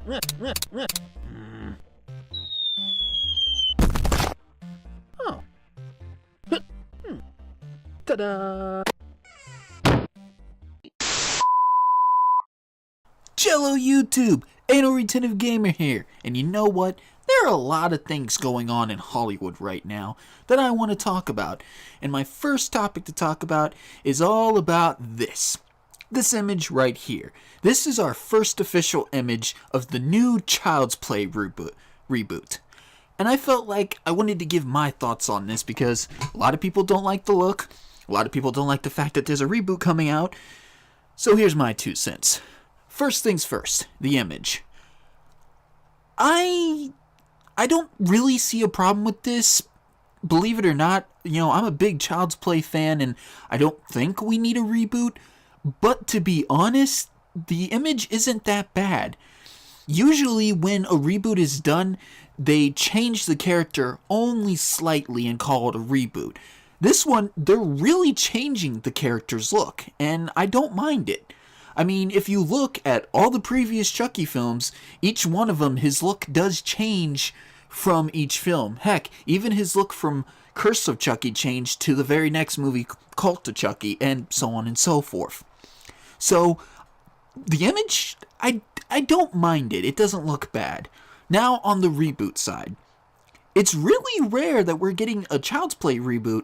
Oh. Ta-da! Jello YouTube! Anal Retentive Gamer here, and you know what? There are a lot of things going on in Hollywood right now that I want to talk about, and my first topic to talk about is all about this image right here. This is our first official image of the new Child's Play reboot. And I felt like I wanted to give my thoughts on this because a lot of people don't like the look, a lot of people don't like the fact that there's a reboot coming out, so here's my 2 cents. First things first, the image. I don't really see a problem with this. Believe it or not, I'm a big Child's Play fan and I don't think we need a reboot. But to be honest, the image isn't that bad. Usually when a reboot is done, they change the character only slightly and call it a reboot. This one, they're really changing the character's look, and I don't mind it. I mean, if you look at all the previous Chucky films, each one of them, his look does change from each film. Heck, even his look from Curse of Chucky changed to the very next movie, Cult of Chucky, and so on and so forth. So, the image, I don't mind it. It doesn't look bad. Now, on the reboot side, it's really rare that we're getting a Child's Play reboot,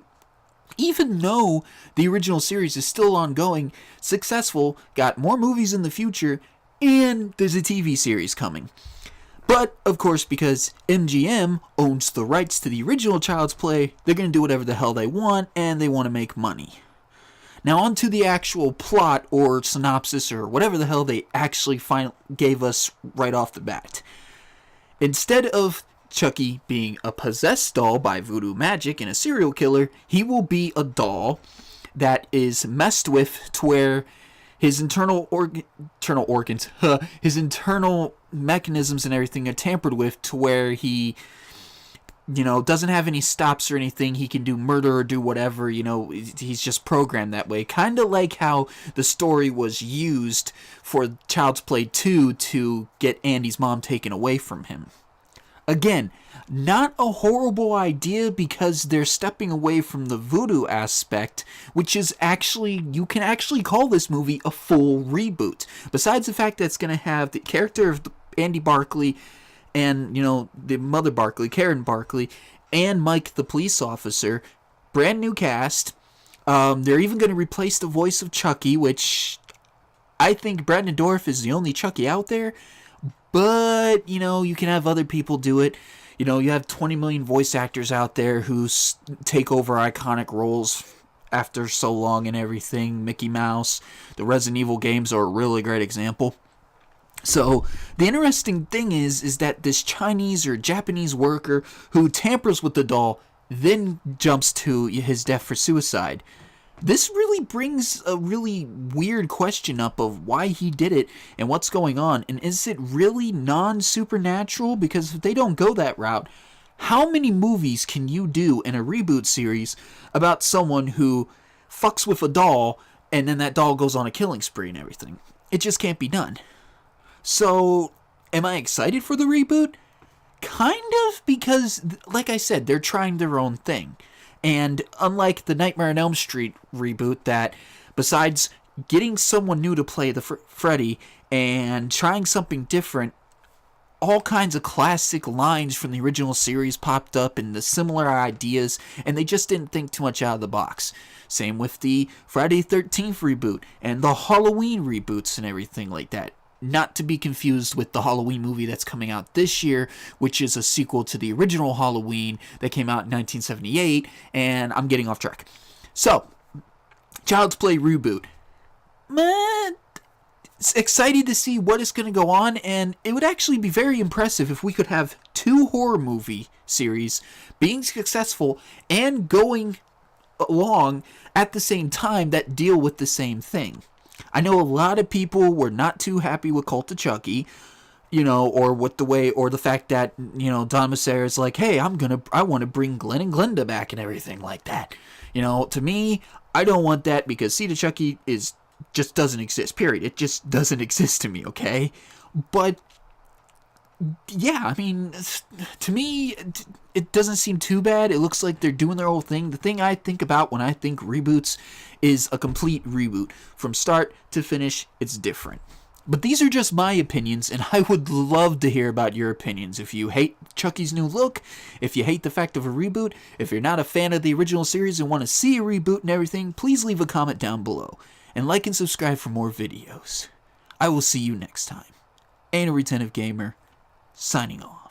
even though the original series is still ongoing, successful, got more movies in the future, and there's a TV series coming. But, of course, because MGM owns the rights to the original Child's Play, they're going to do whatever the hell they want, and they want to make money. Now, on to the actual plot or synopsis or whatever the hell they actually gave us right off the bat. Instead of Chucky being a possessed doll by voodoo magic and a serial killer, he will be a doll that is messed with to where his internal organs, his internal mechanisms and everything are tampered with to where he, doesn't have any stops or anything. He can do murder or do whatever, he's just programmed that way. Kind of like how the story was used for Child's Play 2 to get Andy's mom taken away from him. Again, not a horrible idea because they're stepping away from the voodoo aspect, which is actually, you can actually call this movie a full reboot. Besides the fact that it's going to have the character of Andy Barkley and, the mother Barkley, Karen Barkley, and Mike the police officer, brand new cast. They're even going to replace the voice of Chucky, which I think Brandon Dorff is the only Chucky out there. But, you can have other people do it. You have 20 million voice actors out there who take over iconic roles after so long and everything. Mickey Mouse, the Resident Evil games are a really great example. So, the interesting thing is that this Chinese or Japanese worker who tampers with the doll then jumps to his death for suicide. This really brings a really weird question up of why he did it and what's going on. And is it really non-supernatural? Because if they don't go that route, how many movies can you do in a reboot series about someone who fucks with a doll and then that doll goes on a killing spree and everything? It just can't be done. So, am I excited for the reboot? Kind of, because, like I said, they're trying their own thing. And unlike the Nightmare on Elm Street reboot that, besides getting someone new to play the Freddy and trying something different, all kinds of classic lines from the original series popped up and the similar ideas, and they just didn't think too much out of the box. Same with the Friday 13th reboot and the Halloween reboots and everything like that. Not to be confused with the Halloween movie that's coming out this year, which is a sequel to the original Halloween that came out in 1978, and I'm getting off track. So, Child's Play reboot. Excited to see what is going to go on, and it would actually be very impressive if we could have 2 horror movie series being successful and going along at the same time that deal with the same thing. I know a lot of people were not too happy with Cult of Chucky, or with the way, or the fact that, Don Massera is like, hey, I want to bring Glenn and Glenda back and everything like that. To me, I don't want that because Seed of Chucky just doesn't exist, period. It just doesn't exist to me, okay? But yeah, I mean, to me, it doesn't seem too bad. It looks like they're doing their whole thing. The thing I think about when I think reboots is a complete reboot. From start to finish, it's different. But these are just my opinions, and I would love to hear about your opinions. If you hate Chucky's new look, if you hate the fact of a reboot, if you're not a fan of the original series and want to see a reboot and everything, please leave a comment down below. And like and subscribe for more videos. I will see you next time. Ain't a Retentive Gamer, signing off.